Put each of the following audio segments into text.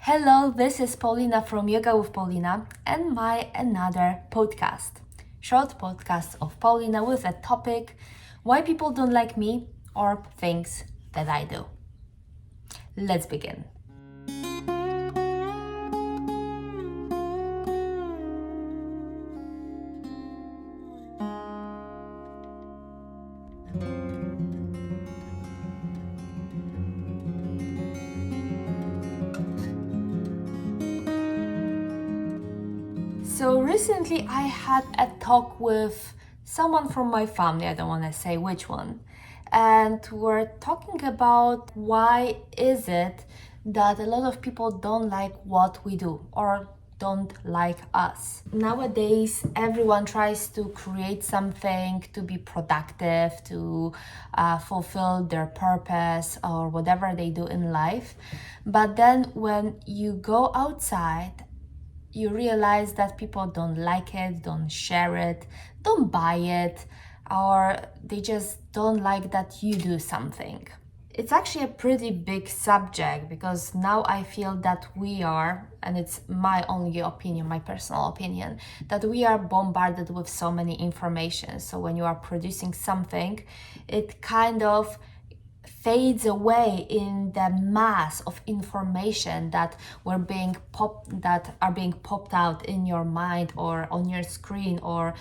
Hello, this is Paulina from Yoga with Paulina and my another podcast. Short podcast of Paulina with a topic why people don't like me or things that I do. Let's begin. So recently I had a talk with someone from my family, I don't want to say which one, and we're talking about why is it that a lot of people don't like what we do or don't like us. Nowadays, everyone tries to create something to be productive, to fulfill their purpose or whatever they do in life. But then when you go outside, you realize that people don't like it, don't share it, don't buy it, or they just don't like that you do something. It's actually a pretty big subject because now I feel that we are, and it's my only opinion, my personal opinion, that we are bombarded with so many information. So when you are producing something, it kind of fades away in the mass of information that are being popped out in your mind or on your screen or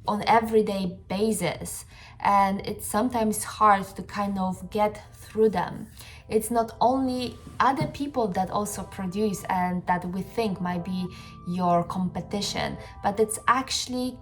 on everyday basis, and it's sometimes hard to kind of get through them. It's not only other people that also produce and that we think might be your competition, but it's actually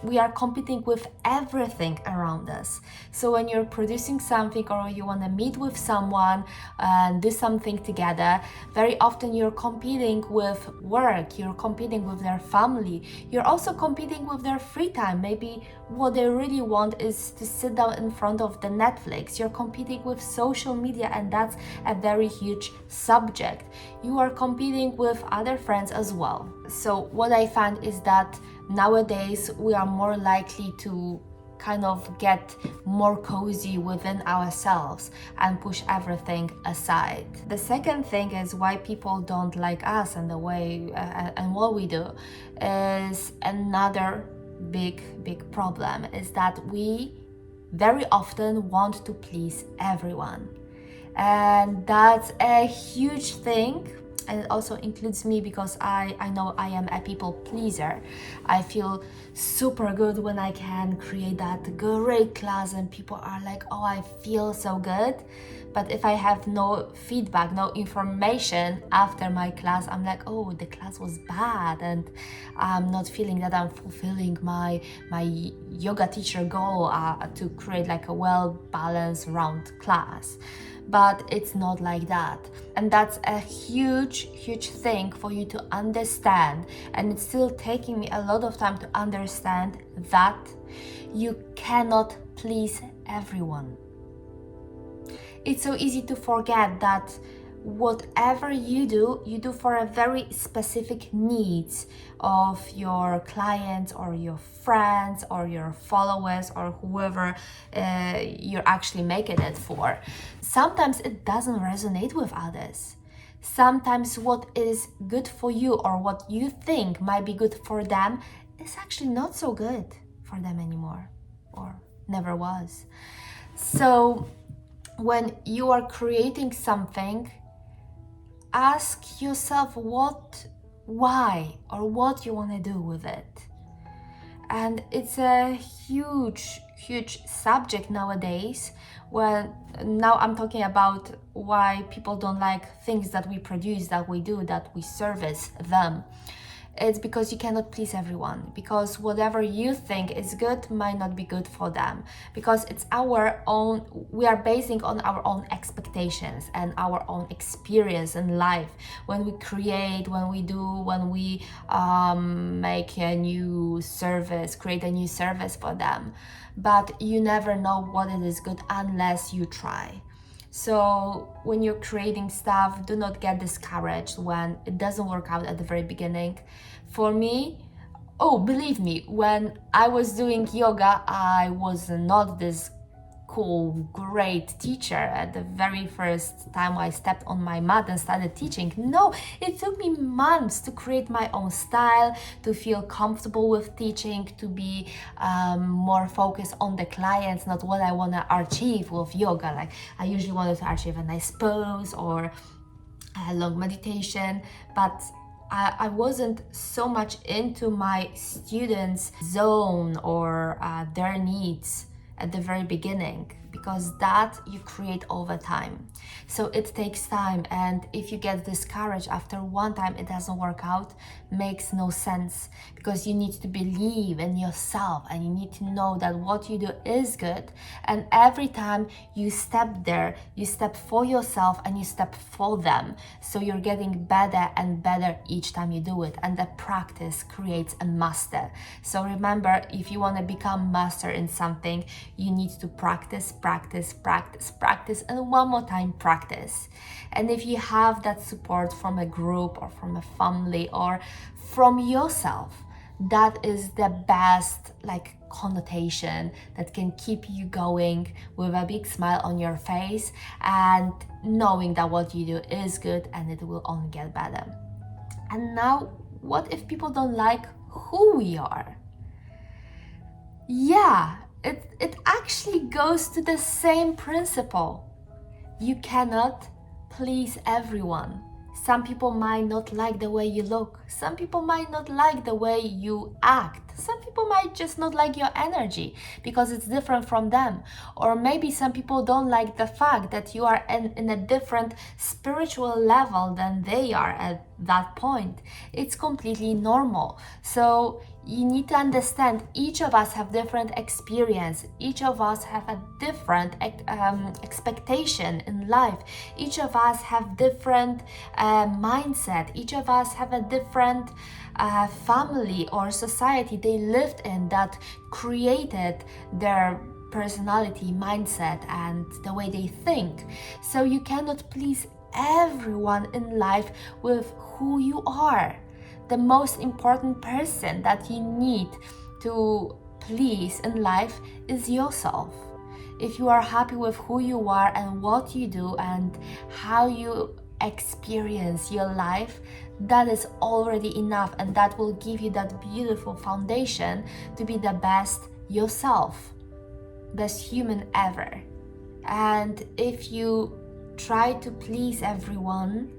we are competing with everything around us. So when you're producing something or you want to meet with someone and do something together, very often you're competing with work, you're competing with their family, you're also competing with their free time. Maybe what they really want is to sit down in front of the Netflix. You're competing with social media, and that's a very huge subject. You are competing with other friends as well. So what I find is that nowadays we are more likely to kind of get more cozy within ourselves and push everything aside. The second thing is why people don't like us and the way and what we do is another big problem is that we very often want to please everyone, and that's a huge thing. And it also includes me because I know I am a people pleaser. I feel super good when I can create that great class and people are like, oh, I feel so good. But if I have no feedback, no information after my class, I'm like, oh, the class was bad and I'm not feeling that I'm fulfilling my yoga teacher goal to create like a well-balanced round class. But it's not like that, and that's a huge thing for you to understand, and it's still taking me a lot of time to understand that you cannot please everyone. It's so easy to forget that whatever you do for a very specific needs of your clients or your friends or your followers or whoever you're actually making it for. Sometimes it doesn't resonate with others. Sometimes what is good for you or what you think might be good for them is actually not so good for them anymore or never was. So when you are creating something, ask yourself why or what you want to do with it. And it's a huge subject nowadays. Well, now I'm talking about why people don't like things that we produce, that we do, that we service them. It's because you cannot please everyone, because whatever you think is good might not be good for them, because it's our own, we are basing on our own expectations and our own experience in life. When we create, when we make a new service, create a new service for them, but you never know what it is good unless you try. So when you're creating stuff, do not get discouraged when it doesn't work out at the very beginning. For me, oh, believe me, when I was doing yoga, I was not this cool, great teacher at the very first time I stepped on my mat and started teaching. No, it took me months to create my own style, to feel comfortable with teaching, to be more focused on the clients, not what I want to achieve with yoga. Like I usually wanted to achieve a nice pose or a long meditation, but I wasn't so much into my students' zone or their needs at the very beginning, because that you create over time. So it takes time, and if you get discouraged after one time it doesn't work out, makes no sense, because you need to believe in yourself and you need to know that what you do is good, and every time you step there, you step for yourself and you step for them, so you're getting better and better each time you do it, and the practice creates a master. So remember, if you want to become master in something, you need to practice, and one more time practice. And if you have that support from a group or from a family or from yourself, that is the best connotation that can keep you going with a big smile on your face and knowing that what you do is good and it will only get better. And now, what if people don't like who we are? Yeah, it actually goes to the same principle. You cannot please everyone. Some people might not like the way you look. Some people might not like the way you act. Some people might just not like your energy because it's different from them. Or maybe some people don't like the fact that you are in a different spiritual level than they are at that point. It's completely normal. So you need to understand each of us have different experience. Each of us have a different expectation in life. Each of us have different mindset. Each of us have a different family or society they lived in that created their personality, mindset, and the way they think. So you cannot please everyone in life with who you are. The most important person that you need to please in life is yourself. If you are happy with who you are and what you do and how you experience your life, that is already enough, and that will give you that beautiful foundation to be the best yourself, best human ever. And if you try to please everyone,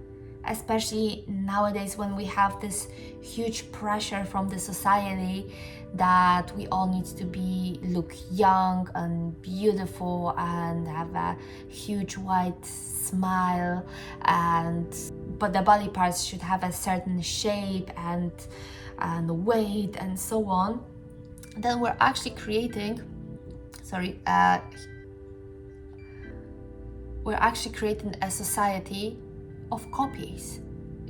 especially nowadays when we have this huge pressure from the society that we all need to look young and beautiful and have a huge white smile, but the body parts should have a certain shape and weight and so on, then we're actually creating a society of copies.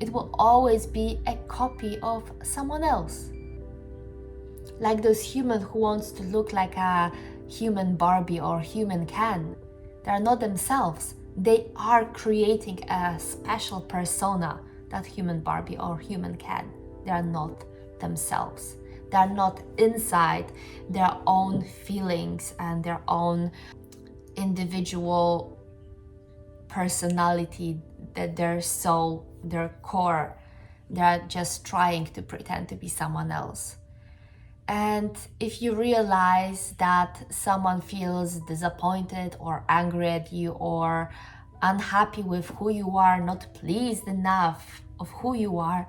It will always be a copy of someone else. Like those humans who wants to look like a human Barbie or human Ken. They are not themselves. They are creating a special persona, that human Barbie or human Ken. They are not themselves. They are not inside their own feelings and their own individual personality, that their soul, their core, they're just trying to pretend to be someone else. And if you realize that someone feels disappointed or angry at you or unhappy with who you are, not pleased enough of who you are,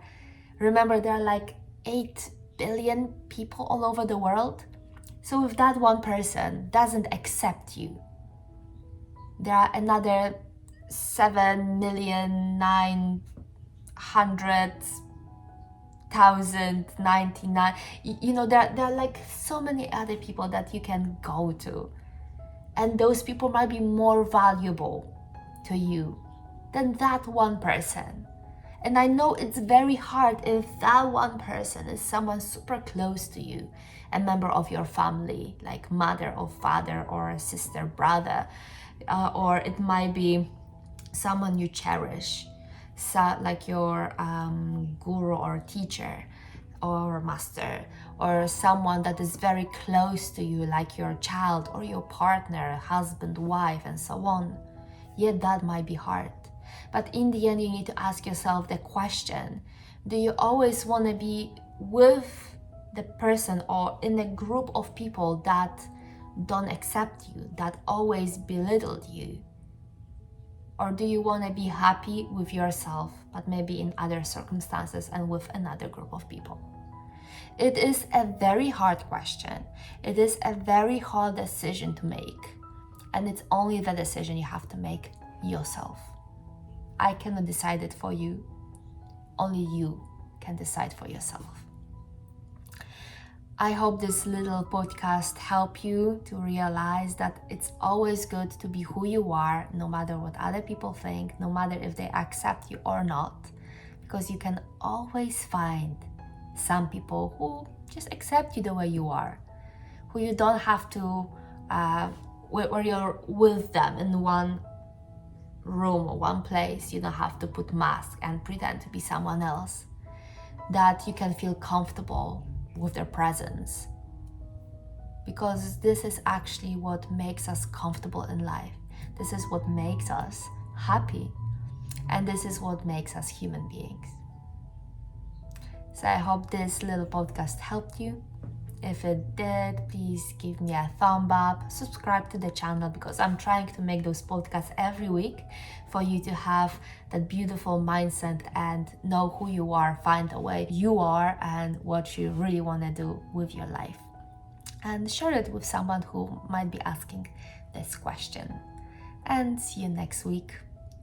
remember there are like 8 billion people all over the world. So if that one person doesn't accept you, there are another 7,900,099. There are like so many other people that you can go to, and those people might be more valuable to you than that one person. And I know it's very hard if that one person is someone super close to you, a member of your family, like mother or father or a sister, brother, or it might be someone you cherish, like your guru or teacher, or master, or someone that is very close to you, like your child or your partner, husband, wife, and so on. Yeah, that might be hard. But in the end, you need to ask yourself the question, do you always want to be with the person or in a group of people that don't accept you, that always belittled you? Or do you want to be happy with yourself, but maybe in other circumstances and with another group of people? It is a very hard question. It is a very hard decision to make. And it's only the decision you have to make yourself. I cannot decide it for you. Only you can decide for yourself. I hope this little podcast helped you to realize that it's always good to be who you are, no matter what other people think, no matter if they accept you or not, because you can always find some people who just accept you the way you are, who you don't have to, where you're with them in one room or one place, you don't have to put mask and pretend to be someone else, that you can feel comfortable with their presence, because this is actually what makes us comfortable in life. This is what makes us happy, and this is what makes us human beings. So I hope this little podcast helped you. If it did, please give me a thumb up, subscribe to the channel, because I'm trying to make those podcasts every week for you to have that beautiful mindset and know who you are, find the way you are and what you really want to do with your life. And share it with someone who might be asking this question. And see you next week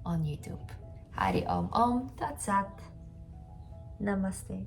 on YouTube. Hari Om Om Tat Sat. Namaste.